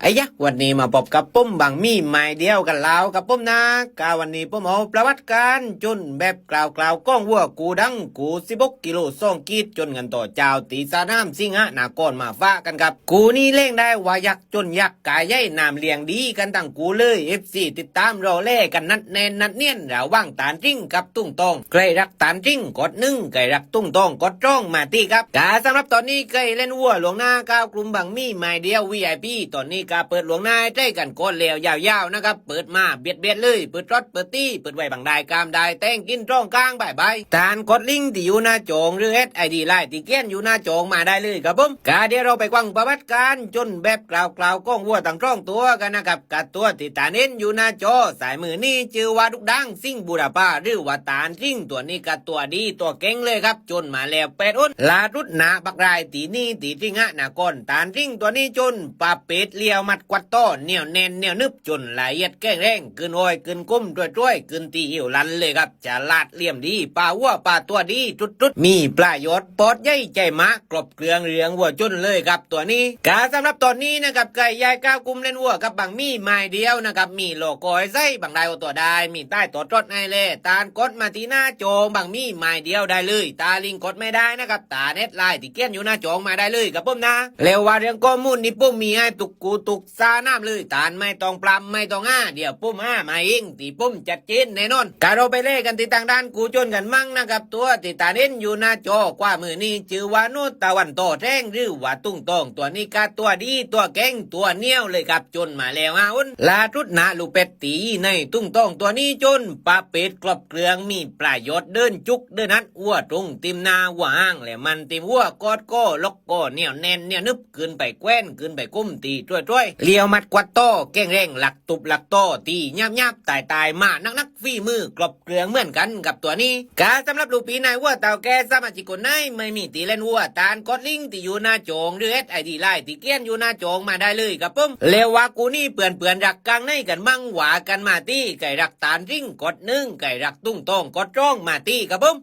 ไอ้ยะวันนี้มาพบกับปุ้มบางมีใหม่เดียวกันแล้วกับปุ้มนะกาวันนี้ปุ้มเอาประวัติการจนแบบกล่าวก้องวัวกูดังกู16 กิโล2 ขีดจนกันต่อเจ้าตีสาน้ำสิงหะนาก่อนมาฟ้ากันครับกูนี่เล่งได้ว่ายักจนยักกายใหญ่น้ำเลี้ยงดีกันตั้งกูเลยFCติดตามรอเล่กันนัดแน่นนัดเนียนระว่างตานจิ้งกับตุ้งตองใครรักตานจิ้งกดหนึ่งใครรักตุ้งตองกดจ้องมาตีครับกาสำหรับตอนนี้ใครเล่นวัวหลวงหน้าก้าวกลุ่มบางมีใหม่เดียว VIP ตอนนี้กาเปิดหลวงหน้าได้กันก้อนแล้วยาวๆนะครับเปิดมาเบียดเลยเปิดรถเปิดตี้เปิดไว้บางได้กามได้แต่งกินจ้องกลางบายตานกดลิงก์ที่อยู่หน้าจงหรือ SID ไลน์ที่เกี้ยนอยู่หน้าจงมาได้เลยครับผมกาเดี๋ยวเราไปกว้างประวัติการจนแบบกล่าวก้องวัวต่างจ้องตัวกันนะครับกับตัวที่ตาเน้นอยู่หน้าจอสายมือนี่ชื่อว่าดุกดังซิ่งบูรพาหรือว่าตานซิ่งตัวนี้กับตัวดีตัวเก่งเลยครับจนมาแล้ว8 อ้นลาดุดหนาบักรายตีนี่ตีซิงะหนาก้นตานซิ่งตัวนี้จนปาเป็ดเลียวมัดกวัดต้อเหนียวแน่นเหนียวนึบจนละเอียดแก้งแรงกึนอ้อยกึนกุ้มด้วยกึนตีหิวลันเลยครับจะลาดเลี่ยมดีปลาวัวปลาตัวดีจุดมีปลายดปอดใหญ่ใจมะกรบเกลืองเรียงวัวจนเลยครับตัวนี้กาสำหรับตอนนี้นะครับไก่ยายก้าวกุมเล่นวัวกับบางมีไม้เดียวนะครับมีโลโก้ไส้บางได้ตัวได้มีใต้ตัวจดไอเล่ตาลกดมาที่หน้าโจงบางมีไม้เดียวได้เลยตาลิงกดไม่ได้นะครับตาเน็ตไลน์ที่เกี้ยนอยู่หน้าโจงมาได้เลยกับปุ้มนะเร็วว่าเรื่องข้อมูลนี่ปุ้มมีให้ตุกกูตุกซาน้ำเลยตาลไม่ต้องปลำไม่ต้องเดี๋ยวปุ้มมาเองตีปุ้มจัดเจนแน่นอนการเราไปเล่กันที่ทางด้านกูจนกันมั่งนะครับตัวที่ตาเน้นอยู่หน้าจอกว่ามือนี้ชื่อว่านุตะวันโตแท่งหรือว่าตุ้งตองตัวนี้กาตัวดีตัวแก้งตัวเนี้ยวเลยครับจนมาแล้วอุ่นลาทุดนาลูเป็ดตีในตุ้งตองตัวนี้จนปลาเป็ดกรอบเกลืองมีปลายดเดินจุกเดินนัดวัวตรงติมนาวัวห้างแหละมันติมวัวกอดก็ล็อกก็เนี้ยวแน่นเนี้ยวนึบขึ้นไปแกว้นขึ้นไปกุ้มตีจ้วยเลี้ยวมัดกวัดโตแก้งแรงหลักตุบหลักโตตียับตายมานักฝีมือกรอบเกลืองเหมือนกันกับตัวนี้กาสำหรับลูกปีนายวัวเต่าแก่สมาชิกคนไหนไม่มีตีเล่นวัวตาลกดลิงที่อยู่หน้าโจงหรือ SID ไลน์ที่เกี้ยนอยู่หน้าโจงมาได้เลยกับผมเลวว่ากูนี่เปื่อนรักกลางในกันมั่งหวากันมาตีไก่รักตาลริงกดหนึ่งไก่รักตุ้งตองกดจ้องมาตีกับผม